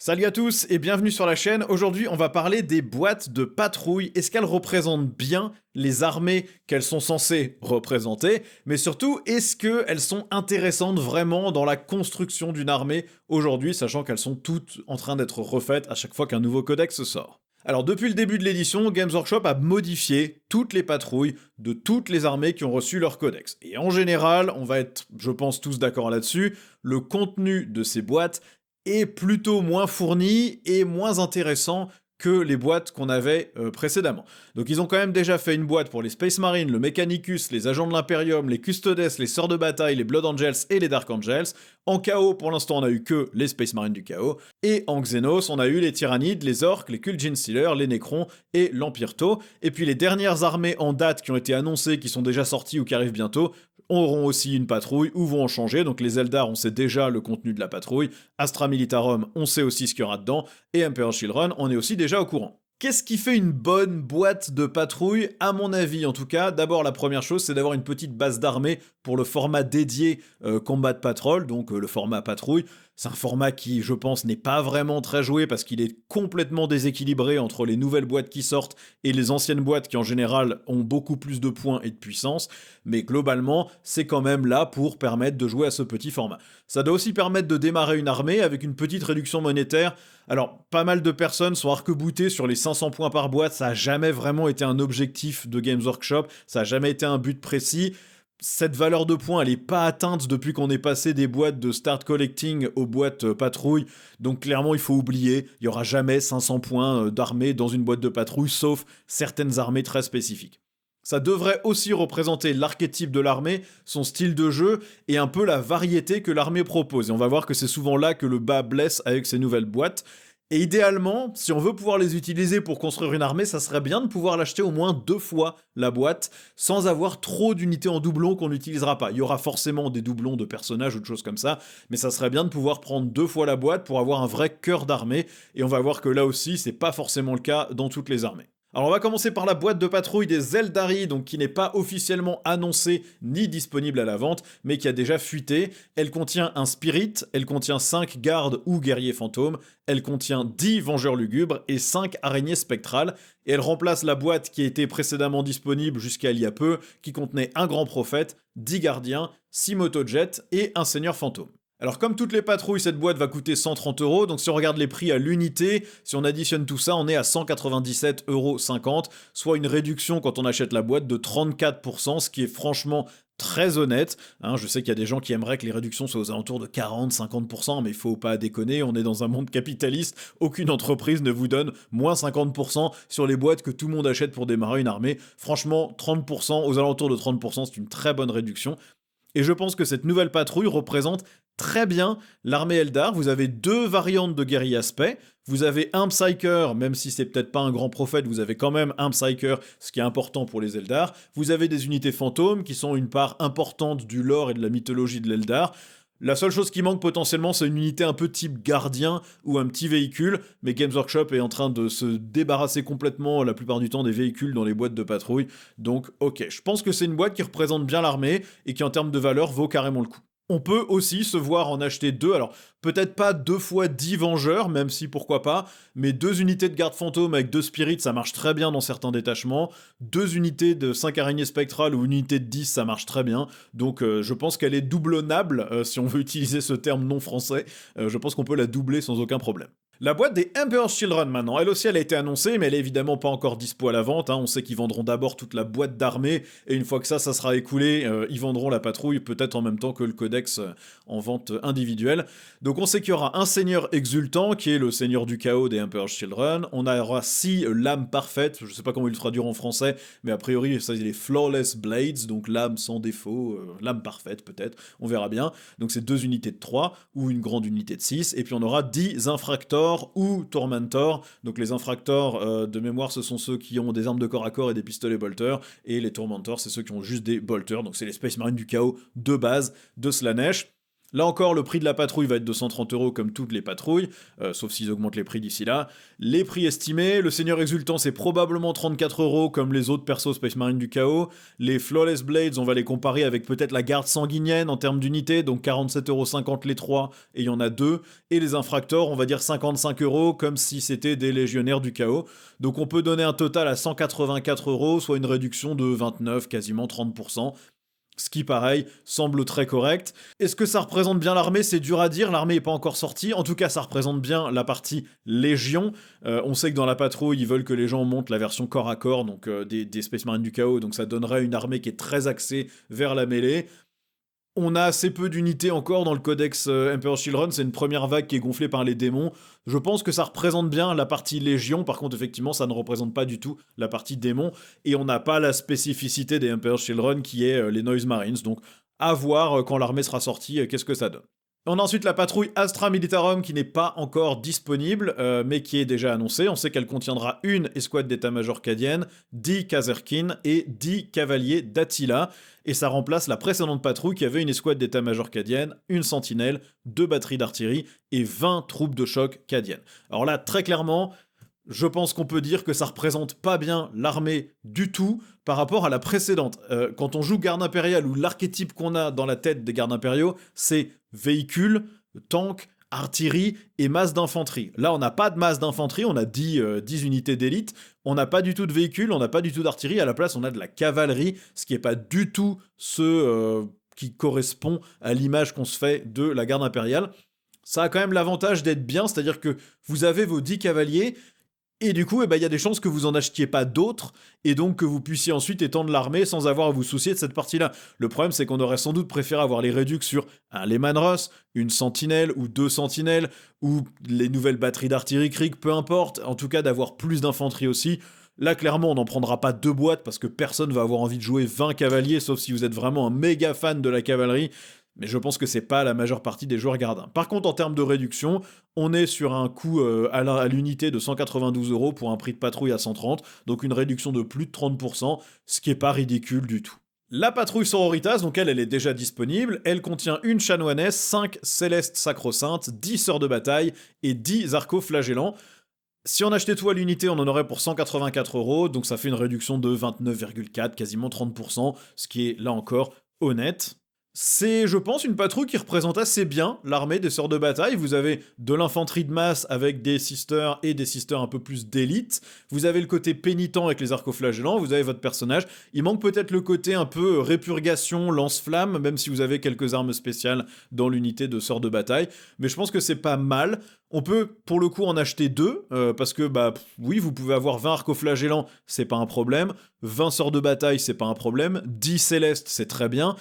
Salut à tous et bienvenue sur la chaîne. Aujourd'hui, on va parler des boîtes de patrouille. Est-ce qu'elles représentent bien les armées qu'elles sont censées représenter? Mais surtout, est-ce qu'elles sont intéressantes vraiment dans la construction d'une armée aujourd'hui, sachant qu'elles sont toutes en train d'être refaites à chaque fois qu'un nouveau codex sort? Alors depuis le début de l'édition, Games Workshop a modifié toutes les patrouilles de toutes les armées qui ont reçu leur codex. Et en général, on va être, je pense, tous d'accord là-dessus, le contenu de ces boîtes est plutôt moins fourni et moins intéressant que les boîtes qu'on avait précédemment. Donc ils ont quand même déjà fait une boîte pour les Space Marines, le Mechanicus, les Agents de l'Imperium, les Custodes, les Sœurs de Bataille, les Blood Angels et les Dark Angels. En Chaos, pour l'instant, on a eu que les Space Marines du Chaos. Et en Xenos, on a eu les Tyrannides, les Orques, les Kuljin Stealers, les Necrons et l'Empire Tau. Et puis les dernières armées en date qui ont été annoncées, qui sont déjà sorties ou qui arrivent bientôt, auront aussi une patrouille ou vont en changer. Donc les Eldar, on sait déjà le contenu de la patrouille. Astra Militarum, on sait aussi ce qu'il y aura dedans. Et Emperor Children, on est aussi déjà au courant. Qu'est-ce qui fait une bonne boîte de patrouille? À mon avis, en tout cas, d'abord la première chose, c'est d'avoir une petite base d'armée pour le format dédié Combat Patrol, donc le format patrouille. C'est un format qui, je pense, n'est pas vraiment très joué parce qu'il est complètement déséquilibré entre les nouvelles boîtes qui sortent et les anciennes boîtes qui, en général, ont beaucoup plus de points et de puissance. Mais globalement, c'est quand même là pour permettre de jouer à ce petit format. Ça doit aussi permettre de démarrer une armée avec une petite réduction monétaire. Alors, pas mal de personnes sont arc-boutées sur les 500 points par boîte. Ça n'a jamais vraiment été un objectif de Games Workshop. Ça n'a jamais été un but précis. Cette valeur de points, elle n'est pas atteinte depuis qu'on est passé des boîtes de start collecting aux boîtes patrouille. Donc clairement, il faut oublier, il n'y aura jamais 500 points d'armée dans une boîte de patrouille, sauf certaines armées très spécifiques. Ça devrait aussi représenter l'archétype de l'armée, son style de jeu et un peu la variété que l'armée propose. Et on va voir que c'est souvent là que le bas blesse avec ces nouvelles boîtes. Et idéalement, si on veut pouvoir les utiliser pour construire une armée, ça serait bien de pouvoir l'acheter au moins 2 fois la boîte, sans avoir trop d'unités en doublon qu'on n'utilisera pas. Il y aura forcément des doublons de personnages ou de choses comme ça, mais ça serait bien de pouvoir prendre 2 fois la boîte pour avoir un vrai cœur d'armée, et on va voir que là aussi, c'est pas forcément le cas dans toutes les armées. Alors on va commencer par la boîte de patrouille des Eldari, donc qui n'est pas officiellement annoncée ni disponible à la vente, mais qui a déjà fuité. Elle contient un Spirit, elle contient 5 gardes ou guerriers fantômes, elle contient 10 vengeurs lugubres et 5 araignées spectrales, et elle remplace la boîte qui était précédemment disponible jusqu'à il y a peu, qui contenait un grand prophète, 10 gardiens, 6 motojets et un seigneur fantôme. Alors comme toutes les patrouilles, cette boîte va coûter 130 €, donc si on regarde les prix à l'unité, si on additionne tout ça, on est à 197,50 €, soit une réduction quand on achète la boîte de 34%, ce qui est franchement très honnête. Je sais qu'il y a des gens qui aimeraient que les réductions soient aux alentours de 40-50%, mais il faut pas déconner, on est dans un monde capitaliste, aucune entreprise ne vous donne moins 50% sur les boîtes que tout le monde achète pour démarrer une armée. Franchement, 30%, aux alentours de 30%, c'est une très bonne réduction. Et je pense que cette nouvelle patrouille représente très bien l'armée Eldar. Vous avez 2 variantes de guerrier aspect. Vous avez un Psyker, même si c'est peut-être pas un grand prophète, vous avez quand même un Psyker, ce qui est important pour les Eldar. Vous avez des unités fantômes qui sont une part importante du lore et de la mythologie de l'Eldar. La seule chose qui manque potentiellement, c'est une unité un peu type gardien ou un petit véhicule, mais Games Workshop est en train de se débarrasser complètement la plupart du temps des véhicules dans les boîtes de patrouille. Donc ok, je pense que c'est une boîte qui représente bien l'armée et qui en termes de valeur vaut carrément le coup. On peut aussi se voir en acheter 2, alors peut-être pas 2 fois 10 vengeurs, même si pourquoi pas, mais 2 unités de garde fantôme avec 2 spirits, ça marche très bien dans certains détachements, 2 unités de 5 araignées spectrales ou une unité de 10, ça marche très bien, donc je pense qu'elle est doublonnable, si on veut utiliser ce terme non français, je pense qu'on peut la doubler sans aucun problème. La boîte des Emperor's Children maintenant, elle aussi elle a été annoncée, mais elle est évidemment pas encore dispo à la vente, on sait qu'ils vendront d'abord toute la boîte d'armée, et une fois que ça sera écoulé, ils vendront la patrouille peut-être en même temps que le codex en vente individuelle. Donc on sait qu'il y aura un seigneur exultant, qui est le seigneur du chaos des Emperor's Children, on aura 6 lames parfaites, je sais pas comment ils le traduire en français, mais a priori ça c'est les Flawless Blades, donc lames sans défaut, lames parfaites peut-être, on verra bien, donc c'est 2 unités de 3, ou une grande unité de 6, et puis on aura 10 infractors ou Tormentor. Donc les infractors, de mémoire, ce sont ceux qui ont des armes de corps à corps et des pistolets bolters, et les Tormentors, c'est ceux qui ont juste des bolters, donc c'est les Space Marines du chaos de base de Slaanesh. Là encore, le prix de la patrouille va être de 130 € comme toutes les patrouilles, sauf s'ils augmentent les prix d'ici là. Les prix estimés, le Seigneur Exultant c'est probablement 34 € comme les autres persos Space Marine du Chaos. Les Flawless Blades, on va les comparer avec peut-être la garde sanguinienne en termes d'unité, donc 47,50 € les 3 et il y en a 2. Et les Infractors, on va dire 55 € comme si c'était des Légionnaires du Chaos. Donc on peut donner un total à 184 €, soit une réduction de 29, quasiment 30%. Ce qui, pareil, semble très correct. Est-ce que ça représente bien l'armée? C'est dur à dire, l'armée n'est pas encore sortie. En tout cas, ça représente bien la partie Légion. On sait que dans la patrouille, ils veulent que les gens montent la version corps à corps, donc des Space Marines du Chaos, donc ça donnerait une armée qui est très axée vers la mêlée. On a assez peu d'unités encore dans le codex Emperor's Children, c'est une première vague qui est gonflée par les démons. Je pense que ça représente bien la partie Légion, par contre effectivement ça ne représente pas du tout la partie démon, et on n'a pas la spécificité des Emperor's Children qui est les Noise Marines, donc à voir quand l'armée sera sortie, qu'est-ce que ça donne. On a ensuite la patrouille Astra Militarum qui n'est pas encore disponible, mais qui est déjà annoncée. On sait qu'elle contiendra une escouade d'état-major cadienne, 10 Kazerkin et 10 cavaliers d'Attila. Et ça remplace la précédente patrouille qui avait une escouade d'état-major cadienne, une sentinelle, 2 batteries d'artillerie et 20 troupes de choc cadiennes. Alors là, très clairement, je pense qu'on peut dire que ça représente pas bien l'armée du tout par rapport à la précédente. Quand on joue garde impériale ou l'archétype qu'on a dans la tête des gardes impériaux, c'est véhicule, tank, artillerie et masse d'infanterie. Là, on n'a pas de masse d'infanterie, on a 10 unités d'élite, on n'a pas du tout de véhicule, on n'a pas du tout d'artillerie, à la place on a de la cavalerie, ce qui n'est pas du tout ce qui correspond à l'image qu'on se fait de la garde impériale. Ça a quand même l'avantage d'être bien, c'est-à-dire que vous avez vos 10 cavaliers, et du coup, y a des chances que vous en achetiez pas d'autres, et donc que vous puissiez ensuite étendre l'armée sans avoir à vous soucier de cette partie-là. Le problème, c'est qu'on aurait sans doute préféré avoir les réducs sur un Lehman Russ, une sentinelle ou 2 sentinelles, ou les nouvelles batteries d'artillerie Krieg, peu importe, en tout cas d'avoir plus d'infanterie aussi. Là, clairement, on n'en prendra pas 2 boîtes parce que personne va avoir envie de jouer 20 cavaliers, sauf si vous êtes vraiment un méga fan de la cavalerie. Mais je pense que c'est pas la majeure partie des joueurs gardins. Par contre, en termes de réduction, on est sur un coût à l'unité de 192 € pour un prix de patrouille à 130, donc une réduction de plus de 30%, ce qui est pas ridicule du tout. La patrouille Sororitas, donc elle est déjà disponible. Elle contient une chanoinesse, 5 célestes sacro-saintes, 10 sœurs de bataille et 10 arco-flagellants. Si on achetait tout à l'unité, on en aurait pour 184 €, donc ça fait une réduction de 29,4, quasiment 30%, ce qui est là encore honnête. C'est, je pense, une patrouille qui représente assez bien l'armée des sœurs de bataille. Vous avez de l'infanterie de masse avec des sisters et des sisters un peu plus d'élite. Vous avez le côté pénitent avec les arcoflagellants. Vous avez votre personnage. Il manque peut-être le côté un peu répurgation, lance-flamme, même si vous avez quelques armes spéciales dans l'unité de sœurs de bataille. Mais je pense que c'est pas mal. On peut, pour le coup, en acheter 2, parce que, oui, vous pouvez avoir 20 arcoflagellants, c'est pas un problème. 20 sœurs de bataille, c'est pas un problème. 10 célestes, c'est très bien.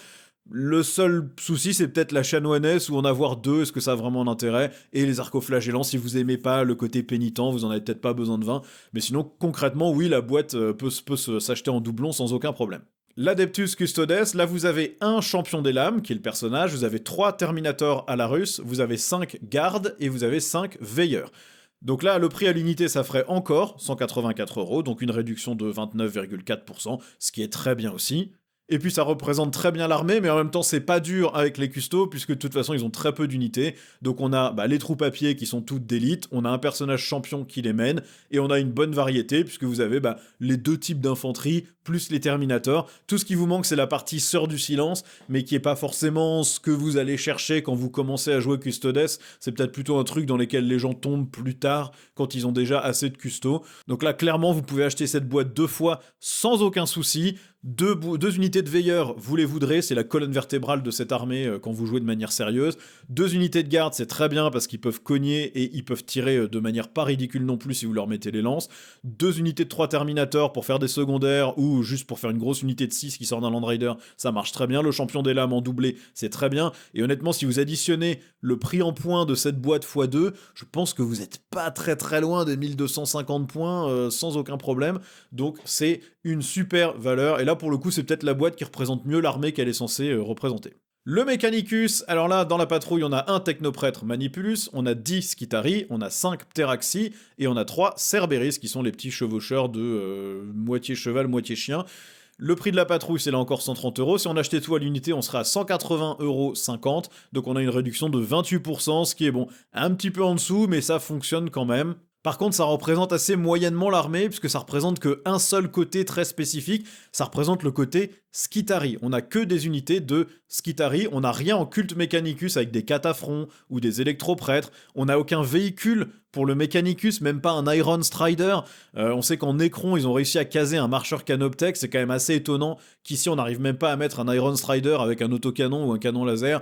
Le seul souci, c'est peut-être la chanoinesse ou en avoir 2, est-ce que ça a vraiment un intérêt? Et les arcoflagellants, si vous aimez pas le côté pénitent, vous en avez peut-être pas besoin de 20. Mais sinon, concrètement, oui, la boîte peut s'acheter en doublon sans aucun problème. L'Adeptus Custodes, là vous avez un champion des lames, qui est le personnage, vous avez 3 Terminators à la russe, vous avez 5 gardes et vous avez 5 veilleurs. Donc là, le prix à l'unité, ça ferait encore 184 €, donc une réduction de 29,4%, ce qui est très bien aussi. Et puis ça représente très bien l'armée, mais en même temps c'est pas dur avec les custos, puisque de toute façon ils ont très peu d'unités. Donc on a les troupes à pied qui sont toutes d'élite, on a un personnage champion qui les mène, et on a une bonne variété, puisque vous avez les 2 types d'infanterie, plus les Terminators. Tout ce qui vous manque c'est la partie Sœur du Silence, mais qui est pas forcément ce que vous allez chercher quand vous commencez à jouer Custodes. C'est peut-être plutôt un truc dans lequel les gens tombent plus tard, quand ils ont déjà assez de custos. Donc là clairement vous pouvez acheter cette boîte 2 fois sans aucun souci. 2 unités de veilleurs, vous les voudrez, c'est la colonne vertébrale de cette armée quand vous jouez de manière sérieuse. 2 unités de garde, c'est très bien parce qu'ils peuvent cogner et ils peuvent tirer de manière pas ridicule non plus si vous leur mettez les lances. 2 unités de 3 Terminators pour faire des secondaires ou juste pour faire une grosse unité de 6 qui sort d'un Land Raider, ça marche très bien. Le champion des lames en doublé, c'est très bien. Et honnêtement, si vous additionnez le prix en points de cette boîte x2, je pense que vous êtes pas très loin des 1250 points sans aucun problème. Donc c'est une super valeur. Et là, pour le coup, c'est peut-être la boîte qui représente mieux l'armée qu'elle est censée représenter. Le Mechanicus, alors là, dans la patrouille, on a un Technoprêtre Manipulus, on a 10 Skitari, on a 5 Pteraxi, et on a 3 Cerberus, qui sont les petits chevaucheurs de moitié cheval, moitié chien. Le prix de la patrouille, c'est là encore 130 €. Si on achetait tout à l'unité, on serait à 180,50 €. Donc on a une réduction de 28%, ce qui est bon, un petit peu en dessous, mais ça fonctionne quand même. Par contre, ça représente assez moyennement l'armée, puisque ça représente qu'un seul côté très spécifique, ça représente le côté Skitarii. On n'a que des unités de Skitarii, on n'a rien en culte Mechanicus avec des cataphrons ou des électroprêtres, on n'a aucun véhicule pour le Mechanicus, même pas un Iron Strider. On sait qu'en Necron, ils ont réussi à caser un marcheur Canoptech, c'est quand même assez étonnant qu'ici on n'arrive même pas à mettre un Iron Strider avec un autocanon ou un canon laser.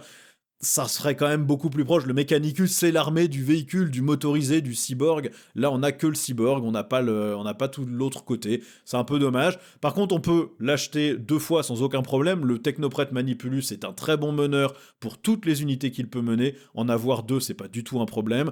Ça serait quand même beaucoup plus proche. Le Mechanicus, c'est l'armée du véhicule, du motorisé, du cyborg. Là, on n'a que le cyborg, on n'a pas tout l'autre côté. C'est un peu dommage. Par contre, on peut l'acheter 2 fois sans aucun problème. Le Technoprête Manipulus est un très bon meneur pour toutes les unités qu'il peut mener. En avoir 2, c'est pas du tout un problème.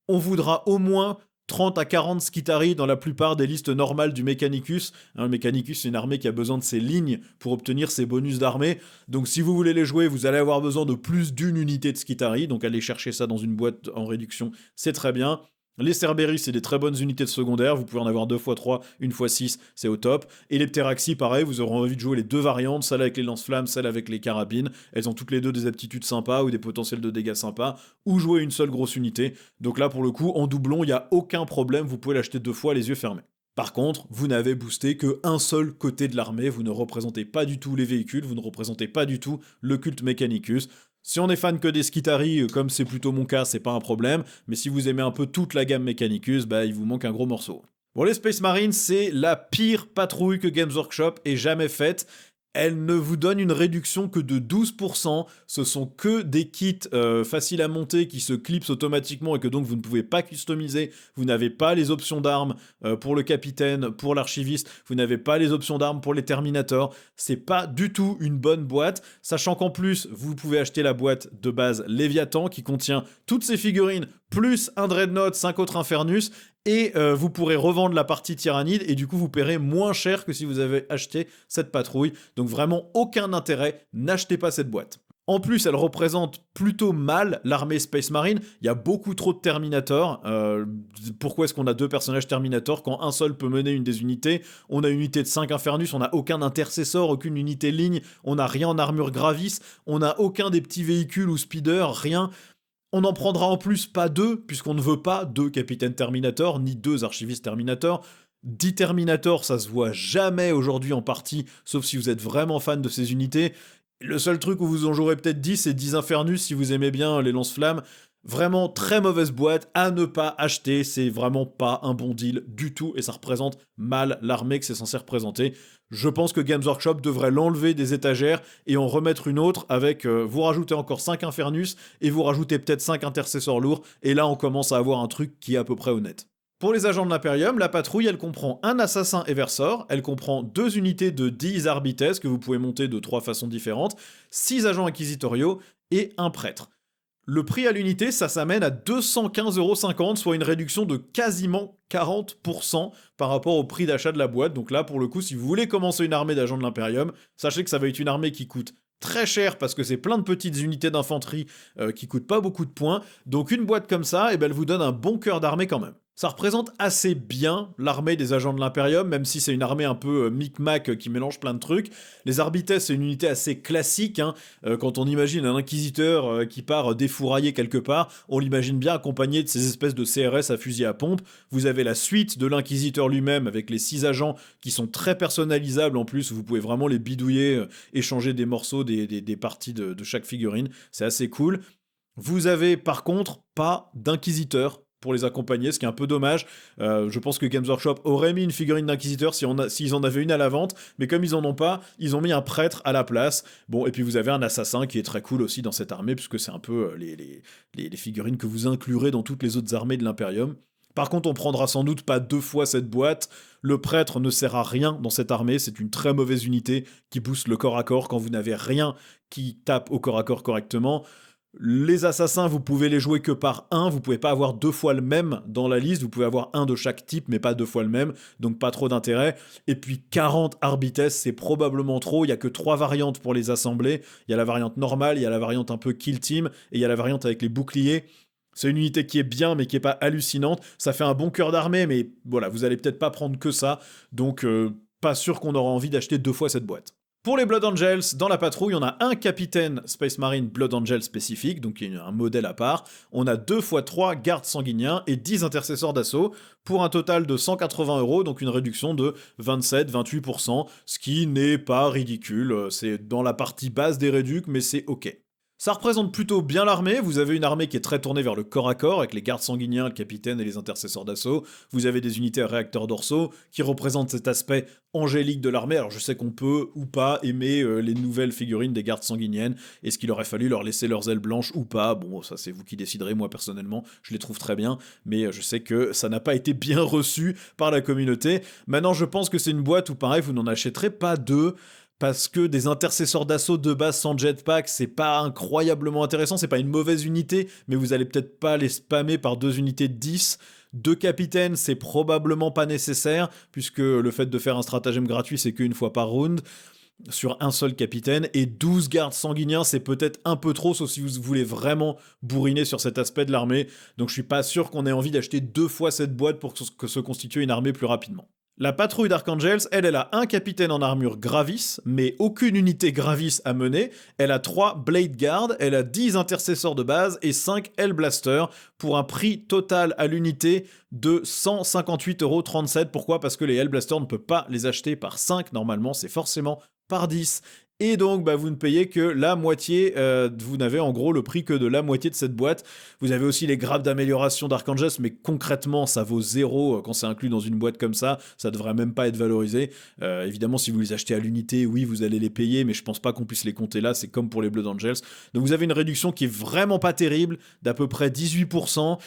On voudra au moins 30 à 40 Skitarii dans la plupart des listes normales du Mechanicus. Le Mechanicus, c'est une armée qui a besoin de ses lignes pour obtenir ses bonus d'armée. Donc si vous voulez les jouer, vous allez avoir besoin de plus d'une unité de Skitarii. Donc allez chercher ça dans une boîte en réduction, c'est très bien. Les Cerberus, c'est des très bonnes unités de secondaire, vous pouvez en avoir 2x3, 1x6, c'est au top. Et les Pteraxis, pareil, vous aurez envie de jouer les 2 variantes, celle avec les lance-flammes, celle avec les carabines. Elles ont toutes les 2 des aptitudes sympas ou des potentiels de dégâts sympas, ou jouer une seule grosse unité. Donc là, pour le coup, en doublon, il n'y a aucun problème, vous pouvez l'acheter 2 fois les yeux fermés. Par contre, vous n'avez boosté qu'un seul côté de l'armée, vous ne représentez pas du tout les véhicules, vous ne représentez pas du tout le culte Mechanicus. Si on est fan que des Skitarii, comme c'est plutôt mon cas, c'est pas un problème, mais si vous aimez un peu toute la gamme Mechanicus, il vous manque un gros morceau. Bon, les Space Marines, c'est la pire patrouille que Games Workshop ait jamais faite. Elle ne vous donne une réduction que de 12%, ce sont que des kits faciles à monter qui se clipsent automatiquement et que donc vous ne pouvez pas customiser, vous n'avez pas les options d'armes pour le capitaine, pour l'archiviste, vous n'avez pas les options d'armes pour les Terminators, c'est pas du tout une bonne boîte, sachant qu'en plus vous pouvez acheter la boîte de base Léviathan qui contient toutes ces figurines plus un Dreadnought, 5 autres Infernus, et vous pourrez revendre la partie Tyrannide, et du coup vous paierez moins cher que si vous avez acheté cette patrouille. Donc vraiment aucun intérêt, n'achetez pas cette boîte. En plus, elle représente plutôt mal l'armée Space Marine. Il y a beaucoup trop de Terminators. Pourquoi est-ce qu'on a 2 personnages Terminators quand un seul peut mener une des unités? On a une unité de 5 Infernus, on n'a aucun intercesseur, aucune unité ligne, on n'a rien en armure Gravis, on n'a aucun des petits véhicules ou speeders, rien. On n'en prendra en plus pas 2, puisqu'on ne veut pas 2 capitaines Terminator, ni 2 archivistes Terminator. 10 Terminator, ça se voit jamais aujourd'hui en partie, sauf si vous êtes vraiment fan de ces unités. Le seul truc où vous en jouerez peut-être 10, c'est 10 Infernus si vous aimez bien les lance-flammes. Vraiment très mauvaise boîte, à ne pas acheter, c'est vraiment pas un bon deal du tout, et ça représente mal l'armée que c'est censé représenter. Je pense que Games Workshop devrait l'enlever des étagères et en remettre une autre avec, vous rajoutez encore 5 Infernus et vous rajoutez peut-être 5 intercesseurs lourds, et là on commence à avoir un truc qui est à peu près honnête. Pour les agents de l'Imperium, la patrouille, elle comprend un assassin Eversor, elle comprend 2 unités de 10 Arbites que vous pouvez monter de 3 façons différentes, 6 agents inquisitoriaux et un prêtre. Le prix à l'unité, ça s'amène à 215,50 €, soit une réduction de quasiment 40% par rapport au prix d'achat de la boîte. Donc là, pour le coup, si vous voulez commencer une armée d'agents de l'Imperium, sachez que ça va être une armée qui coûte très cher parce que c'est plein de petites unités d'infanterie qui coûtent pas beaucoup de points. Donc une boîte comme ça, elle vous donne un bon cœur d'armée quand même. Ça représente assez bien l'armée des agents de l'Imperium, même si c'est une armée un peu micmac qui mélange plein de trucs. Les Arbites, c'est une unité assez classique. Quand on imagine un inquisiteur qui part défourailler quelque part, on l'imagine bien accompagné de ces espèces de CRS à fusil à pompe. Vous avez la suite de l'inquisiteur lui-même avec les 6 agents qui sont très personnalisables en plus. Vous pouvez vraiment les bidouiller, échanger des morceaux, des parties de chaque figurine. C'est assez cool. Vous avez par contre pas d'inquisiteur pour les accompagner, ce qui est un peu dommage. Je pense que Games Workshop aurait mis une figurine d'inquisiteur s'ils en avaient une à la vente, mais comme ils en ont pas, ils ont mis un prêtre à la place. Bon, et puis vous avez un assassin qui est très cool aussi dans cette armée, puisque c'est un peu les figurines que vous inclurez dans toutes les autres armées de l'Imperium. Par contre, on prendra sans doute pas 2 fois cette boîte. Le prêtre ne sert à rien dans cette armée, c'est une très mauvaise unité qui booste le corps à corps quand vous n'avez rien qui tape au corps à corps correctement. Les assassins, vous pouvez les jouer que par un, vous pouvez pas avoir 2 fois le même dans la liste, vous pouvez avoir un de chaque type, mais pas 2 fois le même, donc pas trop d'intérêt. Et puis 40 Arbites, c'est probablement trop, il y a que 3 variantes pour les assembler, il y a la variante normale, il y a la variante un peu kill team, et il y a la variante avec les boucliers. C'est une unité qui est bien, mais qui est pas hallucinante, ça fait un bon cœur d'armée, mais voilà, vous allez peut-être pas prendre que ça, donc pas sûr qu'on aura envie d'acheter 2 fois cette boîte. Pour les Blood Angels, dans la patrouille, on a un capitaine Space Marine Blood Angel spécifique, donc il y a un modèle à part. On a 2 x 3 gardes sanguiniens et 10 intercesseurs d'assaut, pour un total de 180 €, donc une réduction de 27-28%, ce qui n'est pas ridicule. C'est dans la partie basse des réducs, mais c'est ok. Ça représente plutôt bien l'armée, vous avez une armée qui est très tournée vers le corps à corps, avec les gardes sanguiniens, le capitaine et les intercesseurs d'assaut, vous avez des unités à réacteurs dorsaux, qui représentent cet aspect angélique de l'armée. Alors je sais qu'on peut ou pas aimer les nouvelles figurines des gardes sanguiniennes, est-ce qu'il aurait fallu leur laisser leurs ailes blanches ou pas, bon ça c'est vous qui déciderez, moi personnellement je les trouve très bien, mais je sais que ça n'a pas été bien reçu par la communauté. Maintenant je pense que c'est une boîte où pareil vous n'en achèterez pas deux, parce que des intercesseurs d'assaut de base sans jetpack, c'est pas incroyablement intéressant, c'est pas une mauvaise unité, mais vous allez peut-être pas les spammer par 2 unités de 10. 2 capitaines, c'est probablement pas nécessaire, puisque le fait de faire un stratagème gratuit, c'est qu'une fois par round, sur un seul capitaine, et 12 gardes sanguiniens, c'est peut-être un peu trop, sauf si vous voulez vraiment bourriner sur cet aspect de l'armée, donc je suis pas sûr qu'on ait envie d'acheter 2 fois cette boîte pour que se constitue une armée plus rapidement. La patrouille d'Archangels, elle a un capitaine en armure Gravis, mais aucune unité Gravis à mener. Elle a 3 Blade Guard, elle a 10 intercesseurs de base et 5 Hellblaster pour un prix total à l'unité de 158,37 €. Pourquoi ? Parce que les Hellblaster ne peut pas les acheter par 5 normalement, c'est forcément par 10. Et donc, vous ne payez que la moitié, vous n'avez en gros le prix que de la moitié de cette boîte. Vous avez aussi les grappes d'amélioration d'Archangels, mais concrètement, ça vaut 0 quand c'est inclus dans une boîte comme ça devrait même pas être valorisé. Évidemment, si vous les achetez à l'unité, oui, vous allez les payer, mais je pense pas qu'on puisse les compter là, c'est comme pour les Blood Angels. Donc vous avez une réduction qui est vraiment pas terrible, d'à peu près 18%.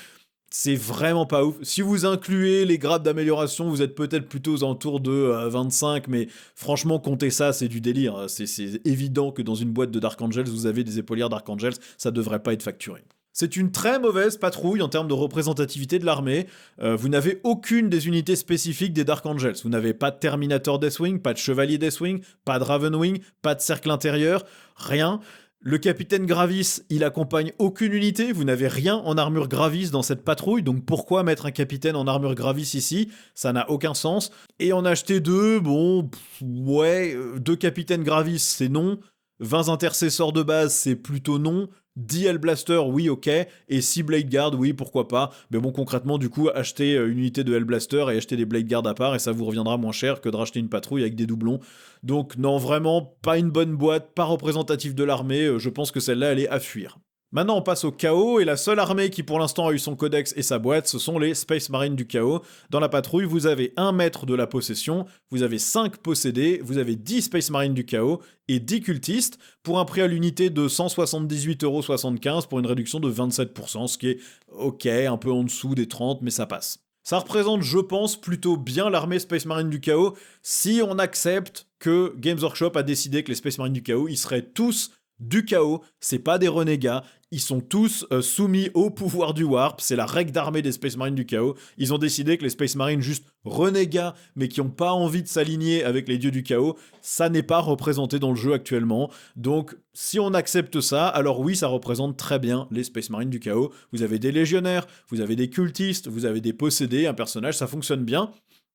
C'est vraiment pas ouf. Si vous incluez les grades d'amélioration, vous êtes peut-être plutôt aux alentours de 25, mais franchement, compter ça, c'est du délire. C'est évident que dans une boîte de Dark Angels, vous avez des épaulières Dark Angels, ça devrait pas être facturé. C'est une très mauvaise patrouille en termes de représentativité de l'armée. Vous n'avez aucune des unités spécifiques des Dark Angels. Vous n'avez pas de Terminator Deathwing, pas de Chevalier Deathwing, pas de Ravenwing, pas de Cercle Intérieur, rien. Le capitaine Gravis, il accompagne aucune unité, vous n'avez rien en armure Gravis dans cette patrouille, donc pourquoi mettre un capitaine en armure Gravis ici ? Ça n'a aucun sens. Et en acheter 2, bon, ouais, 2 capitaines Gravis, c'est non. 20 intercesseurs de base, c'est plutôt non. 10 Hellblaster, oui, ok. Et 6 Blade Guard, oui, pourquoi pas. Mais bon, concrètement, du coup, achetez une unité de Hellblaster et achetez des Blade Guard à part, et ça vous reviendra moins cher que de racheter une patrouille avec des doublons. Donc non, vraiment, pas une bonne boîte, pas représentative de l'armée. Je pense que celle-là, elle est à fuir. Maintenant, on passe au chaos, et la seule armée qui pour l'instant a eu son codex et sa boîte, ce sont les Space Marines du chaos. Dans la patrouille, vous avez un maître de la possession, vous avez 5 possédés, vous avez 10 Space Marines du chaos et 10 cultistes, pour un prix à l'unité de 178,75 € pour une réduction de 27%, ce qui est ok, un peu en dessous des 30, mais ça passe. Ça représente, je pense, plutôt bien l'armée Space Marine du chaos, si on accepte que Games Workshop a décidé que les Space Marines du chaos, ils seraient tous du chaos, c'est pas des renégats, ils sont tous soumis au pouvoir du Warp, c'est la règle d'armée des Space Marines du chaos. Ils ont décidé que les Space Marines juste renégats, mais qui n'ont pas envie de s'aligner avec les dieux du chaos, ça n'est pas représenté dans le jeu actuellement. Donc si on accepte ça, alors oui, ça représente très bien les Space Marines du chaos. Vous avez des légionnaires, vous avez des cultistes, vous avez des possédés, un personnage, ça fonctionne bien.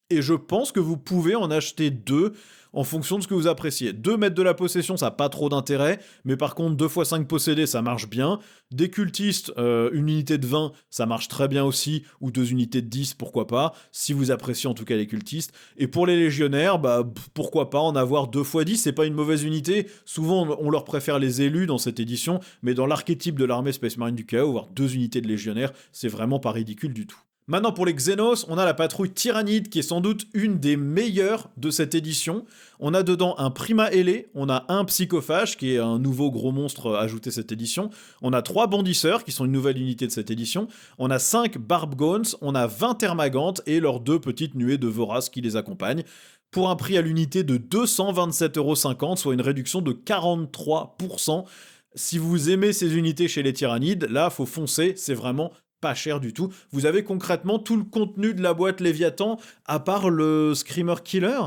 Et je pense que vous pouvez en acheter 2 en fonction de ce que vous appréciez. 2 mètres de la possession, ça n'a pas trop d'intérêt, mais par contre 2 x 5 possédés, ça marche bien. Des cultistes, une unité de 20, ça marche très bien aussi, ou 2 unités de 10, pourquoi pas, si vous appréciez en tout cas les cultistes. Et pour les légionnaires, pourquoi pas en avoir 2 x 10, c'est pas une mauvaise unité. Souvent on leur préfère les élus dans cette édition, mais dans l'archétype de l'armée Space Marine du chaos, avoir 2 unités de légionnaires, c'est vraiment pas ridicule du tout. Maintenant pour les Xenos, on a la patrouille Tyrannide qui est sans doute une des meilleures de cette édition. On a dedans un Prima Ailé, on a un Psychophage qui est un nouveau gros monstre ajouté cette édition, on a 3 Bondisseurs qui sont une nouvelle unité de cette édition, on a 5 Barbgones, on a 20 Termagantes et leurs 2 petites nuées de Vorace qui les accompagnent, pour un prix à l'unité de 227,50 €, soit une réduction de 43%. Si vous aimez ces unités chez les Tyrannides, là faut foncer, c'est vraiment pas cher du tout. Vous avez concrètement tout le contenu de la boîte Léviathan, à part le Screamer Killer,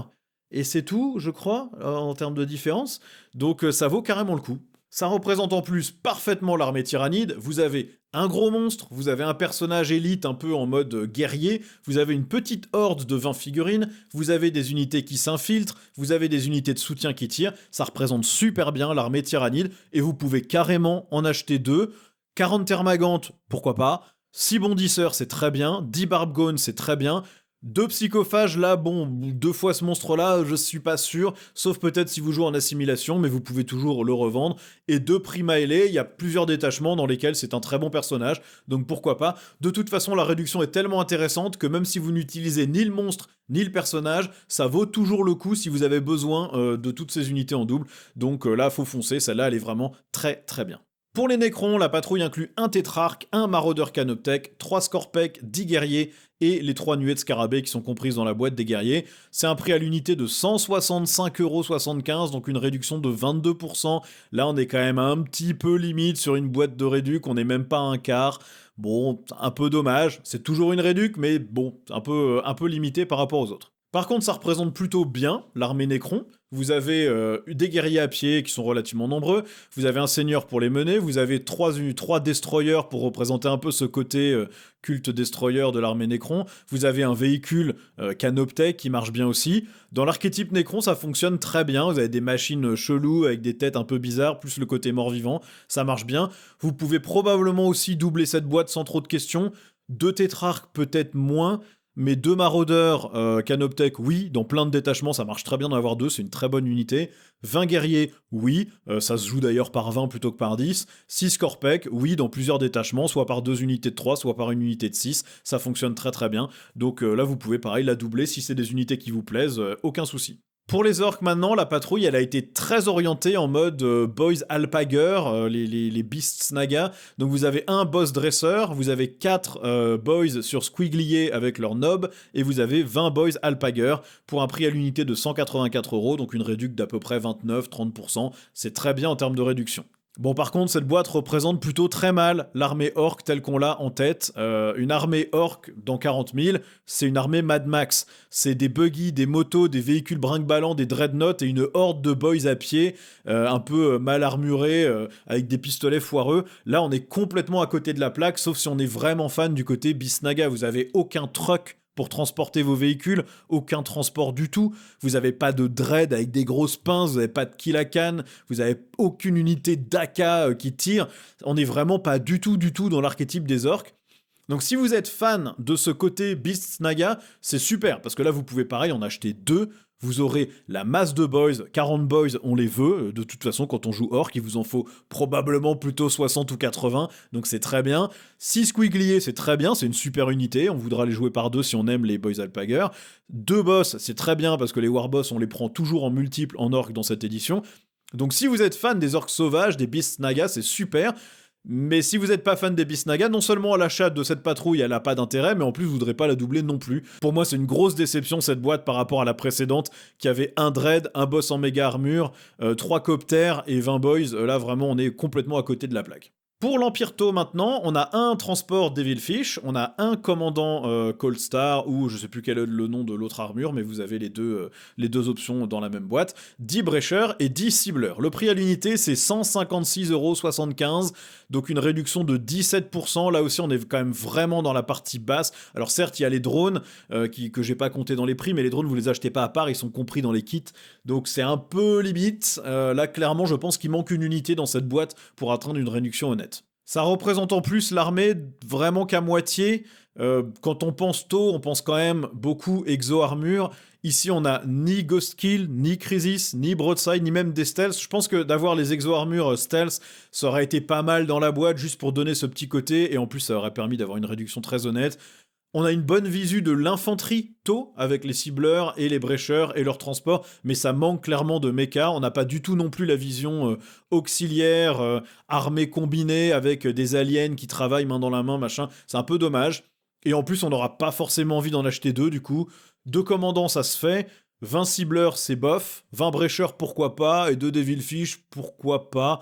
et c'est tout, je crois, en termes de différence. Donc ça vaut carrément le coup. Ça représente en plus parfaitement l'armée tyrannide, vous avez un gros monstre, vous avez un personnage élite un peu en mode guerrier, vous avez une petite horde de 20 figurines, vous avez des unités qui s'infiltrent, vous avez des unités de soutien qui tirent, ça représente super bien l'armée tyrannide, et vous pouvez carrément en acheter 2. 40 Termagantes, pourquoi pas, 6 bondisseurs c'est très bien, 10 Barbgones c'est très bien, 2 psychophages là, bon, 2 fois ce monstre-là, je suis pas sûr, sauf peut-être si vous jouez en assimilation, mais vous pouvez toujours le revendre. Et 2 Primaele, il y a plusieurs détachements dans lesquels c'est un très bon personnage, donc pourquoi pas. De toute façon, la réduction est tellement intéressante que même si vous n'utilisez ni le monstre, ni le personnage, ça vaut toujours le coup si vous avez besoin de toutes ces unités en double. Donc là, faut foncer, celle-là, elle est vraiment très très bien. Pour les Nécrons, la patrouille inclut un tétrarque, un maraudeur canoptech, 3 scorpèques, 10 guerriers et les 3 nuées de scarabées qui sont comprises dans la boîte des guerriers. C'est un prix à l'unité de 165,75€, donc une réduction de 22%. Là, on est quand même un petit peu limite sur une boîte de réduc, on n'est même pas à un quart. Bon, un peu dommage, c'est toujours une réduc, mais bon, un peu limité par rapport aux autres. Par contre, ça représente plutôt bien l'armée Nécron. Vous avez des guerriers à pied qui sont relativement nombreux, vous avez un seigneur pour les mener, vous avez 3 destroyers pour représenter un peu ce côté culte destroyer de l'armée Nécron, vous avez un véhicule canoptech qui marche bien aussi. Dans l'archétype Nécron, ça fonctionne très bien, vous avez des machines cheloues avec des têtes un peu bizarres, plus le côté mort-vivant, ça marche bien. Vous pouvez probablement aussi doubler cette boîte sans trop de questions, 2 tétrarques peut-être moins, mais 2 maraudeurs canoptech, oui, dans plein de détachements, ça marche très bien d'en avoir 2, c'est une très bonne unité. 20 guerriers, oui, ça se joue d'ailleurs par 20 plutôt que par 10. 6 scorpèques, oui, dans plusieurs détachements, soit par 2 unités de 3, soit par une unité de 6, ça fonctionne très très bien. Donc là, vous pouvez pareil la doubler si c'est des unités qui vous plaisent, aucun souci. Pour les orques maintenant, la patrouille elle a été très orientée en mode boys alpager, les beasts naga. Donc vous avez un boss dresseur, vous avez 4 boys sur squiglier avec leur nob, et vous avez 20 boys alpager pour un prix à l'unité de 184€, donc une réduction d'à peu près 29-30%. C'est très bien en termes de réduction. Bon, par contre, cette boîte représente plutôt très mal l'armée orc telle qu'on l'a en tête. Une armée orc dans 40 000, c'est une armée Mad Max. C'est des buggy, des motos, des véhicules brinque-ballants, des dreadnoughts et une horde de boys à pied, un peu mal armurés, avec des pistolets foireux. Là, on est complètement à côté de la plaque, sauf si on est vraiment fan du côté Beast Naga. Vous avez aucun truck pour transporter vos véhicules, aucun transport du tout, vous avez pas de dread avec des grosses pinces, vous avez pas de kill-a-can, vous avez aucune unité d'AK qui tire, on est vraiment pas du tout dans l'archétype des orques. Donc si vous êtes fan de ce côté Beast Naga, c'est super, parce que là vous pouvez pareil en acheter 2, vous aurez la masse de boys, 40 boys on les veut, de toute façon quand on joue orc il vous en faut probablement plutôt 60 ou 80, donc c'est très bien. 6 squigliers c'est très bien, c'est une super unité, on voudra les jouer par 2 si on aime les boys alpager. 2 boss c'est très bien parce que les warboss on les prend toujours en multiple en orc dans cette édition. Donc si vous êtes fan des orcs sauvages, des beasts naga, c'est super. Mais si vous n'êtes pas fan des Beast Naga, non seulement à l'achat de cette patrouille, elle n'a pas d'intérêt, mais en plus, vous ne voudrez pas la doubler non plus. Pour moi, c'est une grosse déception, cette boîte, par rapport à la précédente, qui avait un Dread, un boss en méga armure, 3 coptères et 20 boys. Là, vraiment, on est complètement à côté de la plaque. Pour l'Empire Tau maintenant, on a un transport Devilfish, on a un commandant Cold Star, ou je sais plus quel est le nom de l'autre armure, mais vous avez les deux options dans la même boîte, 10 brècheurs et 10 cibleurs. Le prix à l'unité c'est 156,75€, donc une réduction de 17%, là aussi on est quand même vraiment dans la partie basse. Alors certes il y a les drones, que j'ai pas compté dans les prix, mais les drones vous les achetez pas à part, ils sont compris dans les kits, donc c'est un peu limite. Là clairement je pense qu'il manque une unité dans cette boîte pour atteindre une réduction honnête. Ça représente en plus l'armée vraiment qu'à moitié. Quand on pense Tau, on pense quand même beaucoup exo-armure. Ici, on a ni Ghost Kill, ni Crisis, ni Broadside, ni même des stealths. Je pense que d'avoir les exo-armures stealth, ça aurait été pas mal dans la boîte, juste pour donner ce petit côté. Et en plus, ça aurait permis d'avoir une réduction très honnête. On a une bonne visu de l'infanterie Tau avec les cibleurs et les brècheurs et leur transport, mais ça manque clairement de mecha. On n'a pas du tout non plus la vision auxiliaire, armée combinée avec des aliens qui travaillent main dans la main, machin. C'est un peu dommage. Et en plus, on n'aura pas forcément envie d'en acheter 2 du coup. 2 commandants, ça se fait. 20 cibleurs, c'est bof. 20 brècheurs, pourquoi pas. Et 2 Devilfish, pourquoi pas.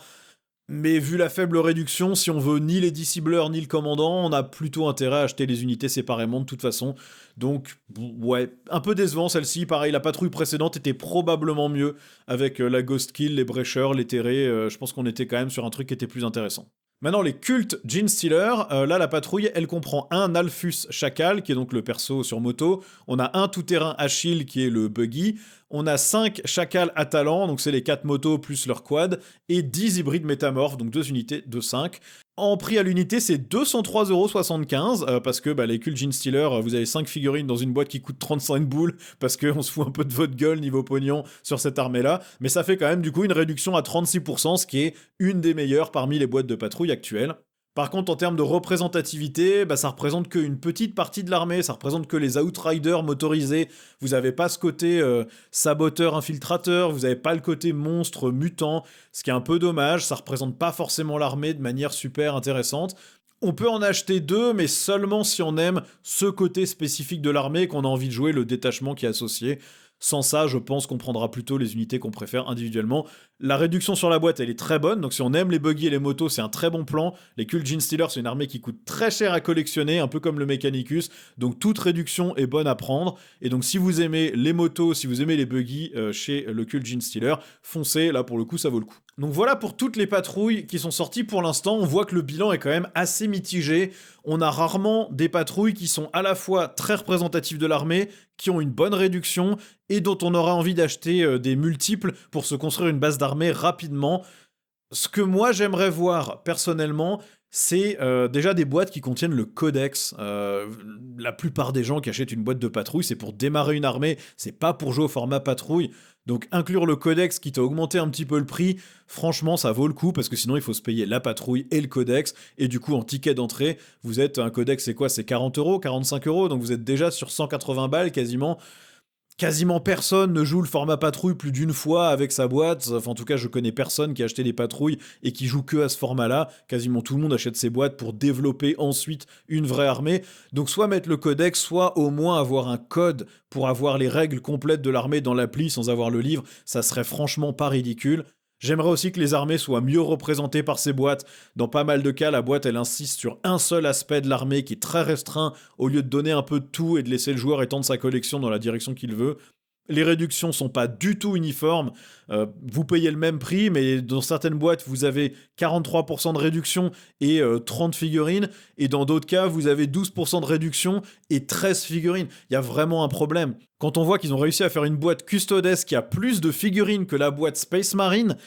Mais vu la faible réduction, si on veut ni les discipleurs ni le commandant, on a plutôt intérêt à acheter les unités séparément de toute façon. Donc, ouais, un peu décevant celle-ci. Pareil, la patrouille précédente était probablement mieux avec la Ghost Kill, les Brècheurs, les Terrés. Je pense qu'on était quand même sur un truc qui était plus intéressant. Maintenant, les cultes Genestealer, là, la patrouille, elle comprend un Alphus Chacal, qui est donc le perso sur moto. On a un tout-terrain Achille, qui est le buggy. On a 5 Chacal à talent, donc c'est les 4 motos plus leur quad. Et 10 hybrides métamorphes, donc 2 unités de 5. En prix à l'unité, c'est 203,75 € parce que les cultes Genestealer, vous avez 5 figurines dans une boîte qui coûte 35 boules parce qu'on se fout un peu de votre gueule niveau pognon sur cette armée-là. Mais ça fait quand même du coup une réduction à 36%, ce qui est une des meilleures parmi les boîtes de patrouille actuelles. Par contre, en termes de représentativité, ça représente qu'une petite partie de l'armée, ça représente que les Outriders motorisés. Vous n'avez pas ce côté saboteur infiltrateur, vous n'avez pas le côté monstre mutant, ce qui est un peu dommage, ça représente pas forcément l'armée de manière super intéressante. On peut en acheter 2, mais seulement si on aime ce côté spécifique de l'armée et qu'on a envie de jouer le détachement qui est associé. Sans ça, je pense qu'on prendra plutôt les unités qu'on préfère individuellement. La réduction sur la boîte, elle est très bonne, donc si on aime les buggy et les motos, c'est un très bon plan. Les cultes Genestealer, c'est une armée qui coûte très cher à collectionner, un peu comme le Mechanicus, donc toute réduction est bonne à prendre. Et donc si vous aimez les motos, si vous aimez les buggy chez le culte Genestealer, foncez, là pour le coup ça vaut le coup. Donc voilà pour toutes les patrouilles qui sont sorties pour l'instant, on voit que le bilan est quand même assez mitigé. On a rarement des patrouilles qui sont à la fois très représentatives de l'armée, qui ont une bonne réduction, et dont on aura envie d'acheter des multiples pour se construire une base d'armée rapidement. Ce que moi j'aimerais voir personnellement, c'est déjà des boîtes qui contiennent le codex. La plupart des gens qui achètent une boîte de patrouille, c'est pour démarrer une armée, c'est pas pour jouer au format patrouille. Donc inclure le codex qui t'a augmenté un petit peu le prix, franchement ça vaut le coup parce que sinon il faut se payer la patrouille et le codex. Et du coup en ticket d'entrée, vous êtes un codex, c'est quoi? C'est 40 €, 45 €, donc vous êtes déjà sur 180 balles quasiment. Quasiment personne ne joue le format patrouille plus d'une fois avec sa boîte. Enfin, en tout cas, je connais personne qui a acheté des patrouilles et qui joue que à ce format-là. Quasiment tout le monde achète ses boîtes pour développer ensuite une vraie armée. Donc, soit mettre le codex, soit au moins avoir un code pour avoir les règles complètes de l'armée dans l'appli sans avoir le livre. Ça serait franchement pas ridicule. J'aimerais aussi que les armées soient mieux représentées par ces boîtes. Dans pas mal de cas, la boîte, elle insiste sur un seul aspect de l'armée qui est très restreint, au lieu de donner un peu de tout et de laisser le joueur étendre sa collection dans la direction qu'il veut. Les réductions sont pas du tout uniformes. Vous payez le même prix, mais dans certaines boîtes, vous avez 43% de réduction et 30 figurines. Et dans d'autres cas, vous avez 12% de réduction et 13 figurines. Il y a vraiment un problème. Quand on voit qu'ils ont réussi à faire une boîte Custodes qui a plus de figurines que la boîte Space Marine,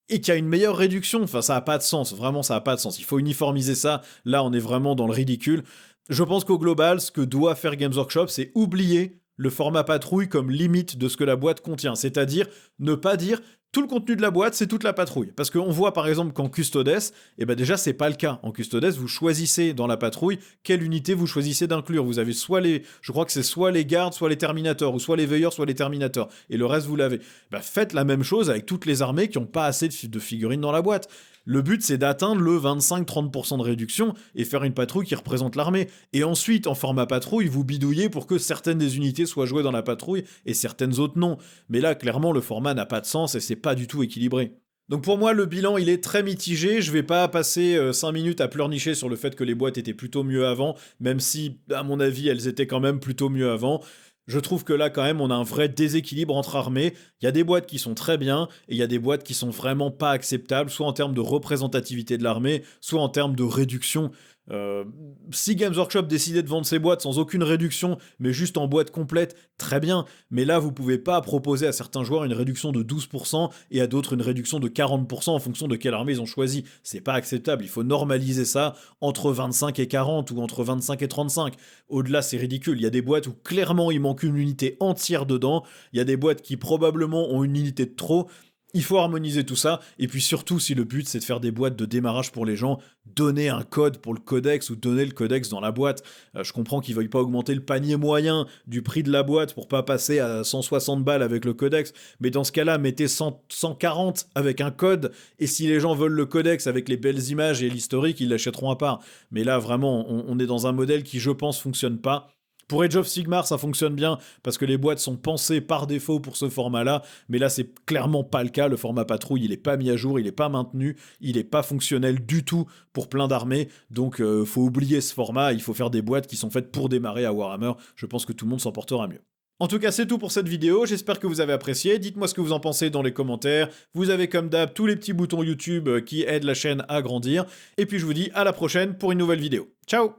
et qui a une meilleure réduction, enfin ça n'a pas de sens, vraiment ça n'a pas de sens. Il faut uniformiser ça, là on est vraiment dans le ridicule. Je pense qu'au global, ce que doit faire Games Workshop, c'est oublier le format patrouille comme limite de ce que la boîte contient. C'est-à-dire ne pas dire tout le contenu de la boîte, c'est toute la patrouille. Parce qu'on voit par exemple qu'en Custodes, déjà c'est pas le cas. En Custodes, vous choisissez dans la patrouille quelle unité vous choisissez d'inclure. Vous avez je crois que c'est soit les gardes, soit les terminators, ou soit les veilleurs, soit les terminators. Et le reste vous l'avez. Faites la même chose avec toutes les armées qui n'ont pas assez de figurines dans la boîte. Le but, c'est d'atteindre le 25-30% de réduction et faire une patrouille qui représente l'armée. Et ensuite, en format patrouille, vous bidouillez pour que certaines des unités soient jouées dans la patrouille et certaines autres non. Mais là, clairement, le format n'a pas de sens et c'est pas du tout équilibré. Donc pour moi, le bilan, il est très mitigé. Je vais pas passer 5 minutes à pleurnicher sur le fait que les boîtes étaient plutôt mieux avant, même si, à mon avis, elles étaient quand même plutôt mieux avant. Je trouve que là, quand même, on a un vrai déséquilibre entre armées. Il y a des boîtes qui sont très bien, et il y a des boîtes qui sont vraiment pas acceptables, soit en termes de représentativité de l'armée, soit en termes de réduction. Si Games Workshop décidait de vendre ses boîtes sans aucune réduction, mais juste en boîte complète, très bien. Mais là, vous pouvez pas proposer à certains joueurs une réduction de 12% et à d'autres une réduction de 40% en fonction de quelle armée ils ont choisi. C'est pas acceptable. Il faut normaliser ça entre 25 et 40 ou entre 25 et 35. Au-delà, c'est ridicule. Il y a des boîtes où clairement il manque une unité entière dedans. Il y a des boîtes qui probablement ont une unité de trop. Il faut harmoniser tout ça, et puis surtout, si le but c'est de faire des boîtes de démarrage pour les gens, donner un code pour le codex ou donner le codex dans la boîte. Je comprends qu'ils veuillent pas augmenter le panier moyen du prix de la boîte pour pas passer à 160 balles avec le codex, mais dans ce cas-là, mettez 140 avec un code, et si les gens veulent le codex avec les belles images et l'historique, ils l'achèteront à part. Mais là, vraiment, on est dans un modèle qui, je pense, fonctionne pas. Pour Age of Sigmar, ça fonctionne bien parce que les boîtes sont pensées par défaut pour ce format-là, mais là, c'est clairement pas le cas. Le format patrouille, il est pas mis à jour, il est pas maintenu, il est pas fonctionnel du tout pour plein d'armées, donc faut oublier ce format, il faut faire des boîtes qui sont faites pour démarrer à Warhammer. Je pense que tout le monde s'en portera mieux. En tout cas, c'est tout pour cette vidéo, j'espère que vous avez apprécié, dites-moi ce que vous en pensez dans les commentaires, vous avez comme d'hab tous les petits boutons YouTube qui aident la chaîne à grandir, et puis je vous dis à la prochaine pour une nouvelle vidéo. Ciao!